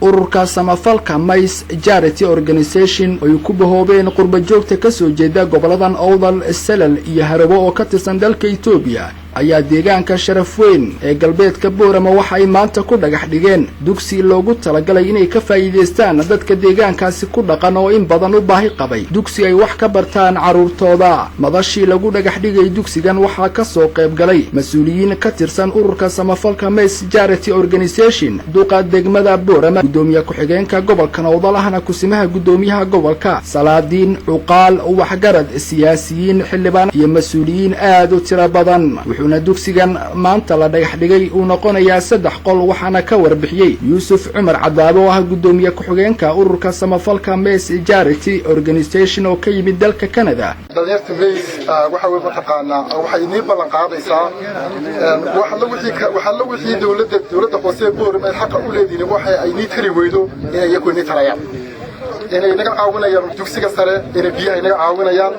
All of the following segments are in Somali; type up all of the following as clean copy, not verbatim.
ururka samafalka Mays Charity Organization oo ku bahoobeen qurba joogta ka soo jeeda goboladan Awdal, Salal iyo Harabo oo ka tirsan dalka Itoobiya ayaa deegaanka Sharaf Weyn ee galbeedka Boorama waxa ay maanta ku dhagax dhigeen dugsi loogu talagalay inay ka faa'iideystaan dadka deegaankaasi ku dhaqan oo in badan u baahi qabay dugsi ay wax ka bartaan caruurtooda. madashii lagu dhagax dhigay dugsigan waxa ka soo qayb galay mas'uuliyiin ka tirsan ururka samafalka Mays Charity Organization, duqa degmada Boorama, gudoomiye ku-xigeenka gobolka Awdalahana kusimaha gudoomiyaha gobolka, salaadiin, cuqaal, waxgarad, siyaasiyiin, xildhibaan iyo mas'uuliyiin aad u tiro badan. dugsigan maanta la dhagax dhigay uu noqonayaa 3 qol waxaana ka warbixiyay Yuusuf Cumar Cadaabo oo ah gudoomiye ku-xigeenka ururka samafalka Mays Charity Organization oo ka yimid dalka Canada. dhallinyarta Mays waxa way mataqaanaa waxay inii ballan qaadaysaa waxa la wixii dawladda hoose Boorama ay xaq u leedahay waxa ay inii tiri weydo inay iyagu inii tarayaan inay naga caawinayaan dugsiga sare inay biyaha naga caawinayaan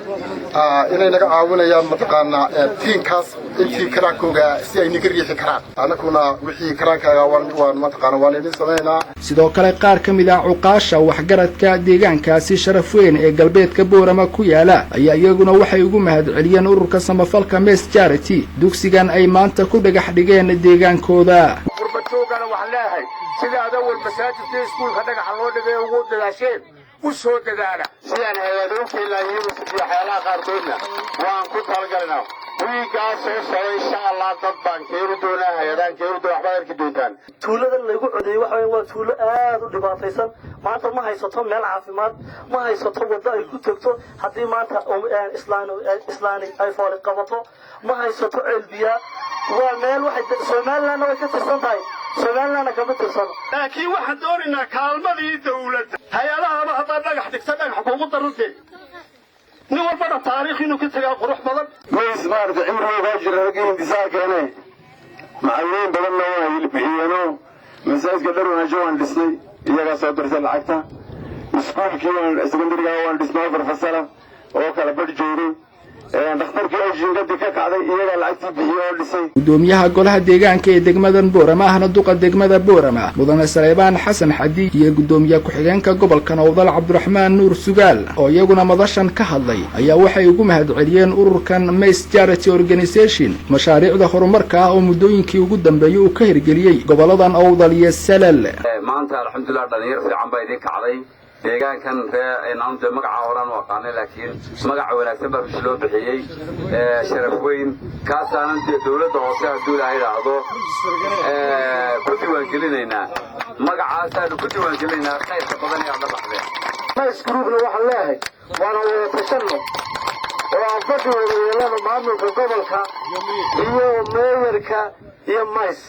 inay naga caawinayaan mataqaanaa tiinkaas intii karaankooga si ay niga riixi karaan anakuna wixii karaankaaga waan mataqaanaa waan idin sameynaa. sidoo kale qaar ka mid ah cuqaasha waxgaradka deegaankaasi Sharaf Weyn ee galbeedka Boorama ku yaala ayaa iyaguna waxay ugu mahadceliyeen ururka samafalka Mays Charity dugsigan ay maanta ku dhagax dhigeen deegaankooda. qurbajoogana wax leeyahay sida adawal masaajidka iskuulka dhagaxa loo dhigay ugu dadaasheen وشو تدانا سيان هيدوك إلا يوسف في حيالا قارتونا وان كنت هالقلنا ويقاسو سوى إن شاء الله ضبان كيردونا هيدان كيردو أحبار كدودان تولد اللي يقول عدي وحوين وتولد ودباطيسا ما أنت ما هيسطهم من العافمات ما هيسطهم وضعي كتبتو حتى ما أنت إسلامي أي فارق قبطو ما هيسطو علبيا ومال واحد سومال لنا ويكترسان تاي سومال لنا كمترسان لكن واحد دورنا كالمة دي دولة هيالها ما هطار لك تكسبين حكومة الرسل نور بنا تاريخ إنه كنت قروح بلد ميس مارد عمره يغاجر رقين انتسار كانه معلمين بلدنا وانا يلبحيانو مسايس قدروا نجوان دسني إياقا صدر سال عكتا مسكول كيوان اسكندر قاوان دسناو فرفصلا ووكالا برجوري gudoomiyaha golaha deegaanka ee degmadan Boorama ahna duqa degmada Boorama mudane Saleebaan Xasan Xadi iyo gudoomiyaha ku-xigeenka gobolka Awdal Cabdiraxmaan Nuur Sugaal oo iyaguna madashan ka hadlay ayaa waxay ugu mahadceliyeen ururkan Mays Charity Organization mashaariicda horumarka oo muddooyinkii ugu dambeeyay uu ka hirgeliyay goboladan Awdal iyo Salal. maanta alxamdulillah dhalinyar fiican baa idin kacday deegaankan inaantu magaca horan waqaanay laakiin magaca wanaagsan baa loo bixiyay Sharaf Weyn kaasaan dawladda hoose haduu la yiraahdo ku diiwaangelinayna magacaasaan ku diiwaangelinayna qaybta badan ee la baxday Mays groupna waxa leeyahay waana wada tashanno oo fadhiyo maamulka gobolka iyo mayorka iyo Mays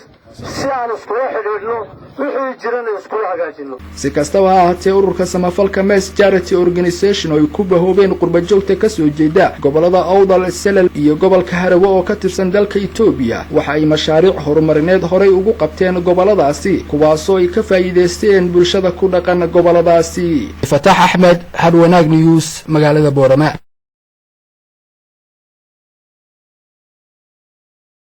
si aan isku xidhiidhno wixii jirana isku hagaajino. si kastaba ha ahaatee ururka samafalka Mays Charity Organization oo ku bahoobeen qurba joogta ka soo jeeda gobolada Awdal, Salal iyo gobolka Harabo oo ka tirsan dalka Itoobiya waxa ay mashaariic horumarineed horay ugu qabteen goboladaasi kuwaasoo ay ka faa'iideysteen bulshada ku dhaqan goboladaasi. Fataax Axmed, Hadwanaag News, magaalada Boorama.